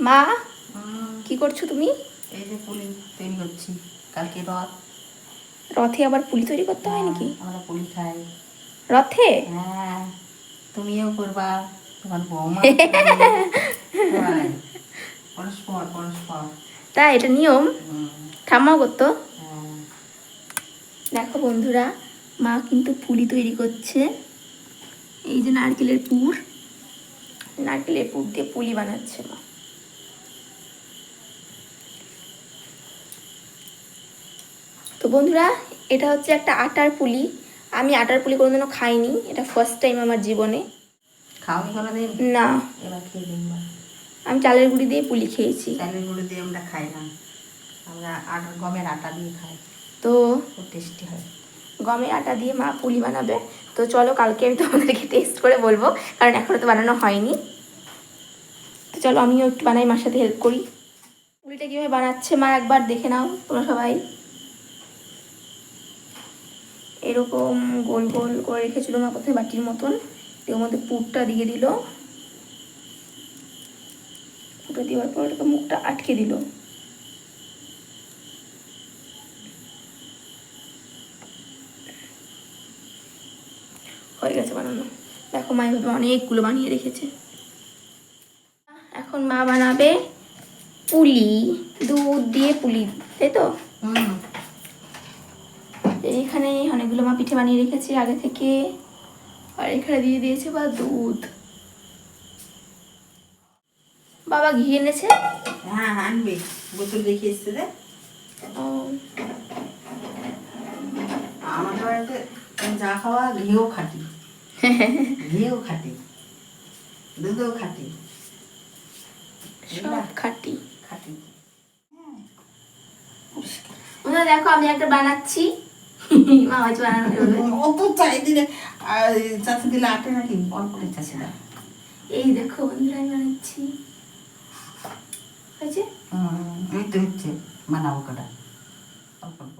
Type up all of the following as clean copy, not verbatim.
মা কি করছো তুমি? এই যে পুলি তৈরি করছি, কালকে রথ। রথে আবার পুলি তৈরি করতে হয় নাকি? আমরা পুলি খাই রথে? হ্যাঁ, তুমিও করবা, তোমার বৌমা পরস্পর পরস্পর। তাই এটা নিয়ম? ঠাম্মাও করতো? হ্যাঁ। দেখো বন্ধুরা, মা কিন্তু পুলি তৈরি করছে। এই যে নারকেলের পুর দিয়ে পুলি বানাচ্ছে মা। তো বন্ধুরা, এটা হচ্ছে একটা আটার পুলি। আমি আটার পুলি কোনোদিনও খাইনি, এটা ফার্স্ট টাইম আমার জীবনে। খাওনি কোনোদিন? না, এবার খেয়ে দেখবা। আমি চালের গুঁড়ি দিয়ে পুলি খেয়েছি। চালের গুঁড়ো দিয়ে আমরা খাই না, আমরা গমের আটা দিয়ে খাই, তো খুব টেস্টি হয়। গমের আটা দিয়ে মা পুলি বানাবে। তো চলো কালকে আমি তোমাদেরকে টেস্ট করে বলবো, কারণ এখনও তো বানানো হয়নি। তো চলো আমিও একটু বানাই, মার সাথে হেল্প করি। পুলিটা কীভাবে বানাচ্ছে মা একবার দেখে নাও তোমরা সবাই। এরকম গোল গোল করে রেখেছিল মা প্রথমে বাটির মতন, ওর মধ্যে পুরটা দিয়ে দিল। পুরটা দেওয়ার পর ওটাকে মুখটা আটকে দিল। হয়ে গেছে বানানো। দেখো মা এভাবে অনেকগুলো বানিয়ে রেখেছে। এখন মা বানাবে পুলি, দুধ দিয়ে পুলি, তাই তো? এইখানে অনেকগুলো মা পিঠে বানিয়ে রেখেছে আগে থেকে, আর এখানে দিয়ে দিয়েছে বা দুধ। বাবা ঘি এনেছে? হ্যাঁ আনবে, বোতল রেখে এসছে রে। আমাদের বাড়িতে যা খাওয়া ঘিও খাটি, ঘিও খাটি, দুধও খাটি, সব খাটি খাটি। ওরা দেখো আমি একটা বানাচ্ছি। মা হয়তো বানানো করবে। অত চাই দিলে চাষি দিলে আটে নাকি, অল্প চাষি দাও। এই দেখো বন্ধুরা আমি বানাচ্ছি, হয়েছে? এই তো হচ্ছে, বানাবো কটা অল্প অল্প।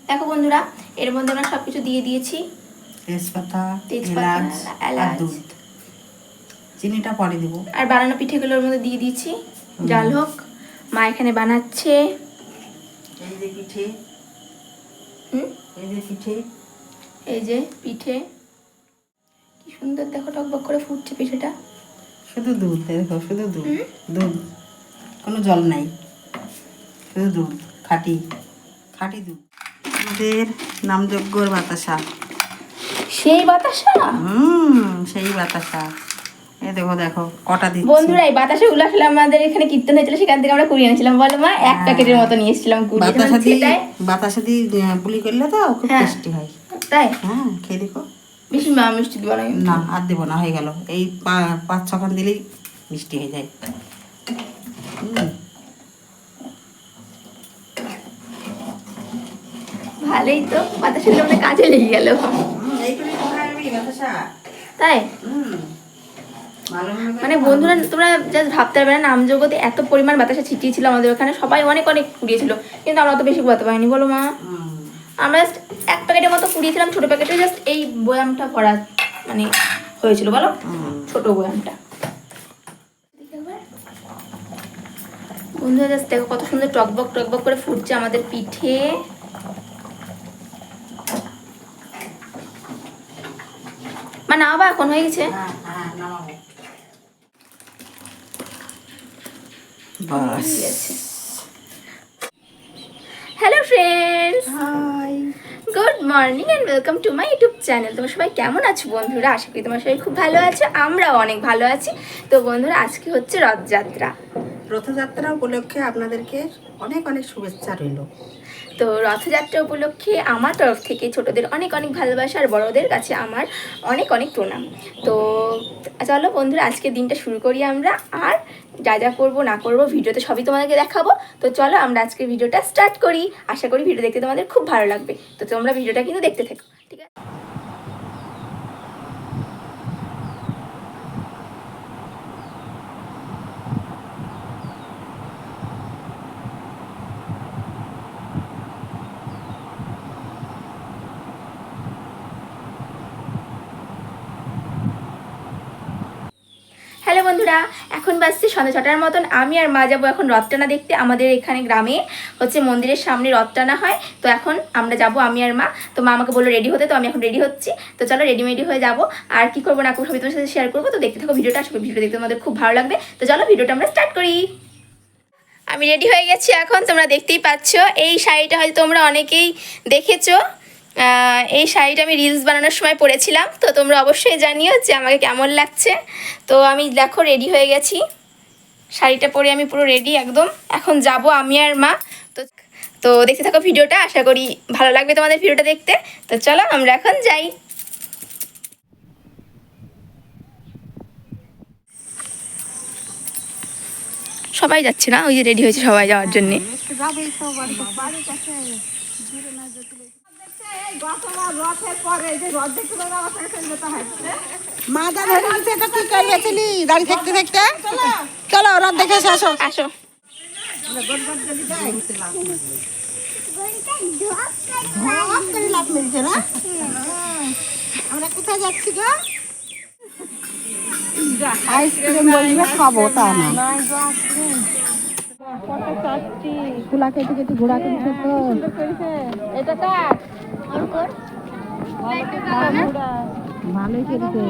দেখো বন্ধুরা, এর মধ্যে আমরা সবকিছু দিয়ে দিয়েছি। তেজপাতা, তেজপাতা, এলাচ আর দুধ। চিনিটা পরে দিব। আর বানানো পিঠেগুলোর মধ্যে দিয়ে দিয়েছি, জাল হোক। মা এখানে বানাচ্ছে। এই যে পিঠে, এই যে পিঠে, এই যে পিঠে, কি সুন্দর দেখো টকবক করে ফুটছে পিঠেটা। শুধু দুধ দেখো, শুধু দুধ, দুধ, কোনো জল নাই, শুধু দুধ, খাঁটি খাঁটি দুধ। আমাদের নামযজ্ঞর বাতাসা, সেই বাতাসা। সেই বাতাসা। এই দেখো দেখো কটা দিচ্ছি বন্ধুরা, এই বাতাসা গুলো আসলে আমাদের এখানে কীর্তন হয়েছিল, সেখান থেকে আমরা কুড়িয়ে এনেছিলাম। বলো মা, এক প্যাকেটের মতো নিয়ে এসেছিলাম কুড়িয়ে। বাতাসা দিয়ে পুলি করলে তো খুব টেস্টি হয়। তাই? হ্যাঁ, খেয়ে দেখো। বেশি মিষ্টি দিব না? না, আর দেবো না, হয়ে গেল। এই 5-6 দিলেই মিষ্টি হয়ে যায়। ভালোই তো, বাতাসের মধ্যে কাজে লেগে গেল। তাই? মানে বন্ধুরা, তোমরা জাস্ট ভাবতে পারবে না, নামজগতে এত পরিমাণ বাতাসা ছিটিয়েছিল আমাদের ওখানে, সবাই অনেক অনেক কুড়িয়েছিল, কিন্তু আমরা অত বেশি কুড়াতে পারিনি। বলো মা, আমরা জাস্ট এক প্যাকেটের মতো কুড়িয়েছিলাম, ছোট প্যাকেটে, জাস্ট এই বয়ামটা ভরা মানে হয়েছিল। বলো, ছোট বয়ামটা। বন্ধুরা জাস্ট দেখো কত সুন্দর টকবক টকবক করে ফুটছে আমাদের পিঠে। মা নাও বা, এখন হয়ে গেছে। Hello friends, hi, good morning and welcome to my YouTube channel. তোমরা সবাই কেমন আছো বন্ধুরা? আশা করি তোমরা সবাই খুব ভালো আছো, আমরাও অনেক ভালো আছি। তো বন্ধুরা, আজকে হচ্ছে রথযাত্রা। রথযাত্রা উপলক্ষে আপনাদেরকে অনেক অনেক শুভেচ্ছা রইল। তো রথযাত্রা উপলক্ষে আমার তরফ থেকে ছোটদের অনেক অনেক ভালোবাসা, আর বড়দের কাছে আমার অনেক অনেক প্রণাম। তো চলো বন্ধুরা, আজকের দিনটা শুরু করি আমরা। আর যা যা করবো না করবো ভিডিওতে সবই তোমাদেরকে দেখাবো। তো চলো আমরা আজকের ভিডিওটা স্টার্ট করি। আশা করি ভিডিও দেখতে তোমাদের খুব ভালো লাগবে। তো তোমরা ভিডিওটা কিন্তু দেখতে থাকো, ঠিক আছে? বন্ধুরা, এখন বাজছে সন্ধ্যা 6টার মতন। আমি আর মা যাবো এখন রথ টানা দেখতে। আমাদের এখানে গ্রামে হচ্ছে মন্দিরের সামনে রথ টানা হয়, তো এখন আমরা যাব আমি আর মা। তো মা আমাকে বললো রেডি হতে, তো আমি এখন রেডি হচ্ছি। তো চলো রেডিমেডি হয়ে যাবো, আর কি করবো না করবো সবই তোমার সাথে শেয়ার করবো। তো দেখতে থাকো ভিডিওটা, আশা করি ভিডিওটা দেখতে তোমাদের খুব ভালো লাগবে। তো চলো ভিডিওটা আমরা স্টার্ট করি। আমি রেডি হয়ে গেছি এখন, তোমরা দেখতেই পাচ্ছ। এই শাড়িটা হয়তো তোমরা অনেকেই দেখেছো। এই শাড়িটা আমি রিলস বানানোর সময় পরেছিলাম, তো তোমরা অবশ্যই জানিও যে আমাকে কেমন লাগছে। তো আমি দেখো রেডি হয়ে গেছি, শাড়িটা পরে আমি পুরো রেডি একদম। এখন যাব আমি আর মা। তো তো দেখতে থাকো ভিডিওটা, আশা করি ভালো লাগবে তোমাদের ভিডিওটা দেখতে। তো চলো আমরা এখন যাই। সবাই যাচ্ছে না, ওই যে রেডি হয়েছে সবাই যাওয়ার জন্যে। মাদা ধরে নিচে তো কি করবে ছিলি দাঁড়িয়ে থাকতে থাকতে? চলো রথ দেখে এসে আসো। আসো। লাভ মিলছে না? আমরা কোথায় যাচ্ছি গো? আইসক্রিম বলবে খাবো তা না। তুলা কেটে কেটে ঘোড়া কেটে তো এটা কার? ভালোই কেটেছে।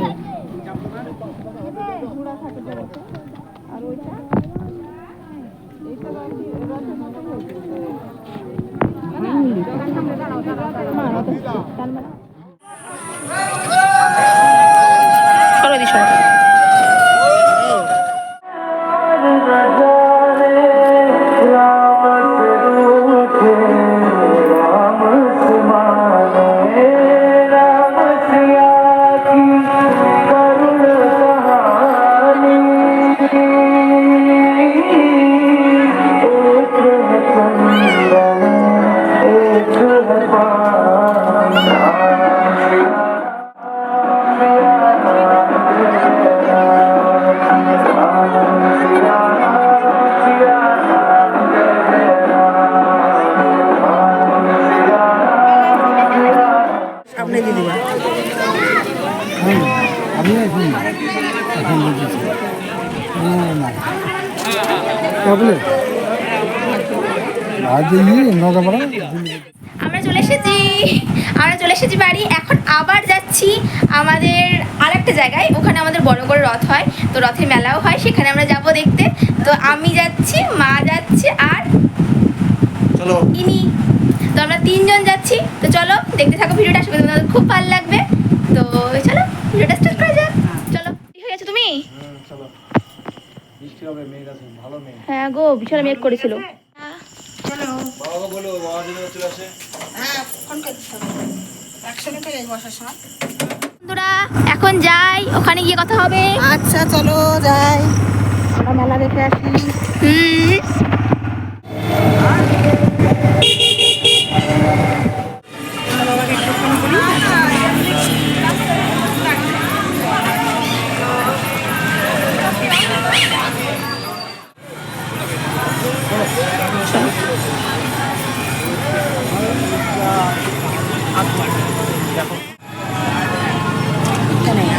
সরো দি সরো। সামনে দিয়ে দিবা। আমরা চলে এসেছি বাড়ি। এখন আবার যাচ্ছি আমাদের আরেকটা জায়গায়, ওখানে আমাদের বড় করে রথ হয়, তো রথে মেলাও হয়, সেখানে আমরা যাব দেখতে। তো আমি যাচ্ছি, মা যাচ্ছে, আর চলো ইনি। তো আমরা 3 জন যাচ্ছি। তো চলো দেখতে থাকো ভিডিওটা, আশা করি তোমাদের খুব ভালো লাগবে। তো চলো ভিডিওটা স্টার্ট করা যাক। চলো, কি হয়ে গেছে তুমি? চলো বৃষ্টি হবে, মেঘ আছে, ভালো মেঘ। হ্যাঁ গো, বিশাল মেঘ করেছিল। বাবাকে বলো, বাবা যদি চলে আসে। হ্যাঁ ফোন করতে হবে একসঙ্গে চলে বসার সময়। বন্ধুরা এখন যাই, ওখানে গিয়ে কথা হবে। আচ্ছা চলো যাই, আমরা মেলা দেখে আসি।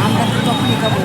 আমরা তো তখনই খাবো।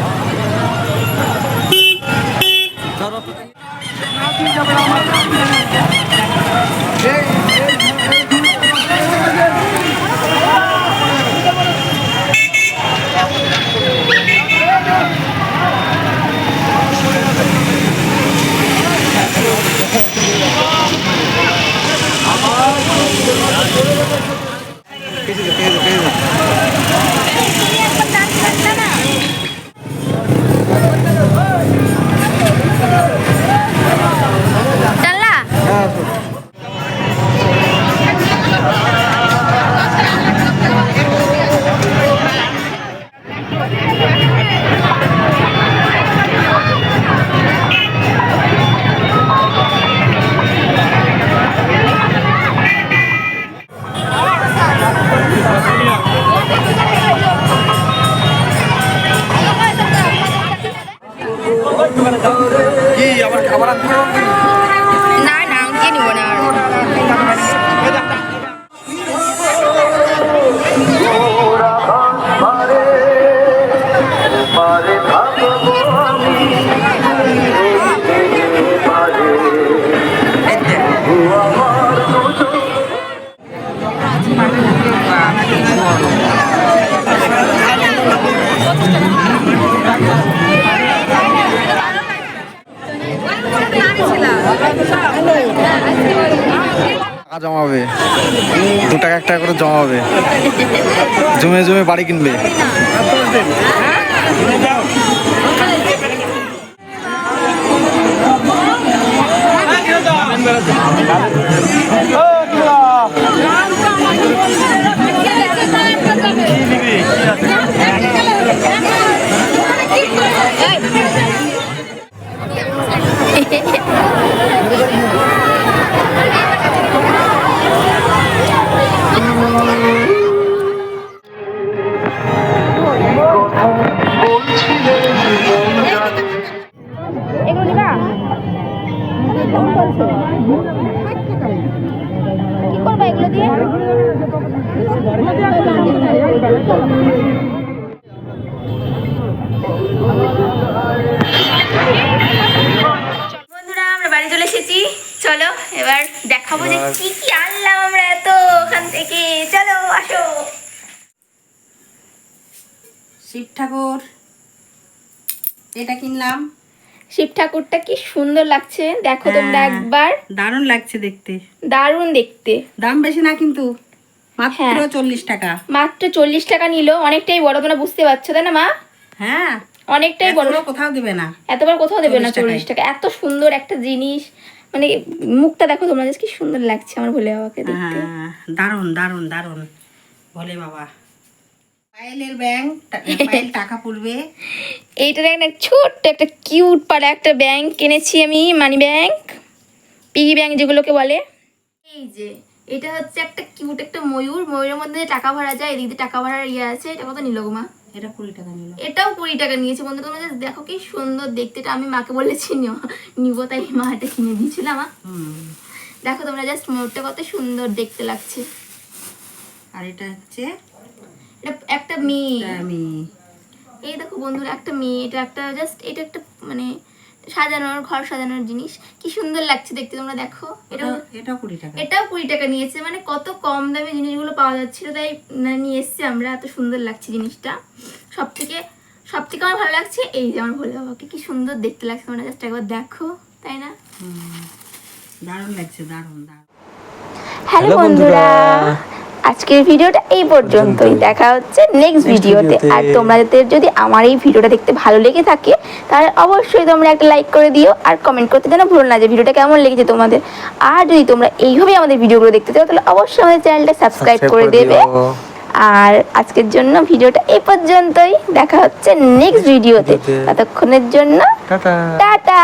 টাকা জমাবে, 2 টাকা 1 টাকা করে জমাবে, জমে জমে বাড়ি কিনবে। এগুলো নিবা? কি করবা এগুলো দিয়ে? বন্ধুরা আমরা বাড়ি চলে এসেছি, চলো এবার দেখাবো যে কি কি আনলাম আমরা এত ওখান থেকে। চলো আসো। শিব ঠাকুর এটা কিনলাম। শিব ঠাকুরটা কি সুন্দর লাগছে, দেখো তোমরা একবার। দারুণ লাগছে দেখতে, দারুণ দেখতে। দাম বেশি না কিন্তু, মাত্র হ্যাঁ। 40 টাকা। মাত্র 40 টাকা নিল, অনেকটাই বড়, তোমরা বুঝতে পারছো তাই না মা? হ্যাঁ, অনেকটাই বড়, এতগুলো কোথাও দেবে না, এতবার কোথাও দেবে না 40 40 টাকা। এত সুন্দর একটা জিনিস, মানে মুখটা দেখো তোমরা, কি সুন্দর লাগছে আমার ভোলে বাবাকে দেখতে। হ্যাঁ, দারুণ দারুণ দারুণ। বলে বাবা পায়েলের ব্যাংক, পায়েল টাকা পড়বে। এইটা দেখ না, ছোট্ট একটা কিউট পাড়া একটা ব্যাংক কিনেছি আমি, মানি ব্যাংক, পিগি ব্যাংক যেগুলোকে বলে। এই যে এটা হচ্ছে একটা কিউট একটা ময়ূর, ময়ূরের মধ্যে টাকা ভরা যায়, এদিক দিয়ে টাকা ভরার ইয়ে আছে। এটা কত নিল গো মা? এটা 20 টাকা নিল। এটাও 20 টাকা নিয়েছে বন্ধু। তোমরা just দেখো কি সুন্দর দেখতে। এটা আমি মাকে বলেছি নিবো, তাই মা এটা কিনে দিয়েছিলাম। দেখো তোমরা জাস্ট ময়ূরটা কত সুন্দর দেখতে লাগছে। আর এটা হচ্ছে এটা একটা মেয়ে, আমি এই দেখো বন্ধুরা একটা মেয়ে। এটা একটা জাস্ট, এটা একটা মানে সাজানোর, ঘর সাজানোর জিনিস, কি সুন্দর লাগছে দেখতে। তোমরা দেখো এটাও 20 টাকা। এটাও 20 টাকা নিয়েছে। মানে কত কম দামে জিনিসগুলো পাওয়া যাচ্ছিল, তাই নিয়ে এসছি আমরা। এত সুন্দর লাগছে জিনিসটা। সব থেকে আমার ভালো লাগছে এই যে আমার ভোলে বাবাকে, কি সুন্দর দেখতে লাগছে। তোমরা জাস্ট একবার দেখো, তাই না? দারুণ লাগছে, দারুণ দারুণ। হ্যালো বন্ধুরা, আজকের ভিডিওটা এই পর্যন্তই। দেখা হচ্ছে নেক্সট ভিডিওতে। আর তোমাদের যদি আমার এই ভিডিওটা দেখতে ভালো লেগে থাকে, তাহলে অবশ্যই তোমরা একটা লাইক করে দিও, আর কমেন্ট করতে যেন ভুলো না যে ভিডিওটা কেমন লেগেছে তোমাদের। আর যদি তোমরা এইভাবে আমাদের ভিডিওগুলো দেখতে চাও, তাহলে অবশ্যই আমাদের চ্যানেলটা সাবস্ক্রাইব করে দেবে। আর আজকের জন্য ভিডিওটা এই পর্যন্তই। দেখা হচ্ছে নেক্সট ভিডিওতে। ততক্ষণের জন্য টাটা।